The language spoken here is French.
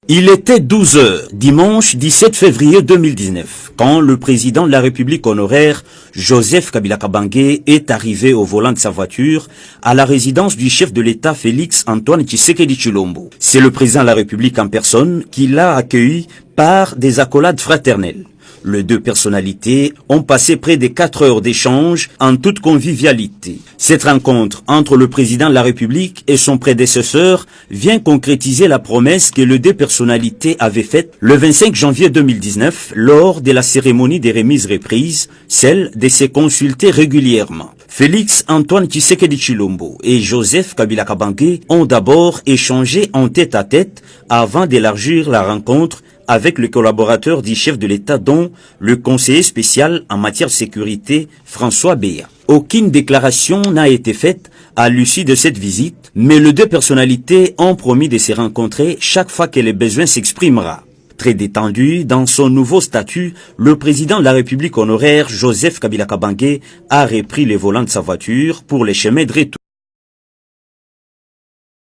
Il était 12 heures, dimanche 17 février 2019, quand le président de la République honoraire, Joseph Kabila Kabange, est arrivé au volant de sa voiture à la résidence du chef de l'État Félix Antoine Tshisekedi Tshilombo. C'est le président de la République en personne qui l'a accueilli par des accolades fraternelles. Les deux personnalités ont passé près de 4 heures d'échange en toute convivialité. Cette rencontre entre le président de la République et son prédécesseur vient concrétiser la promesse que les deux personnalités avaient faite le 25 janvier 2019 lors de la cérémonie des remises reprises, celle de se consulter régulièrement. Félix Antoine Tshisekedi Tshilombo et Joseph Kabila Kabange ont d'abord échangé en tête-à-tête avant d'élargir la rencontre avec le collaborateur du chef de l'État, dont le conseiller spécial en matière de sécurité, François Béa. Aucune déclaration n'a été faite à l'issue de cette visite, mais les deux personnalités ont promis de se rencontrer chaque fois que le besoin s'exprimera. Très détendu dans son nouveau statut, le président de la République honoraire, Joseph Kabila Kabange, a repris le volant de sa voiture pour les chemins de retour.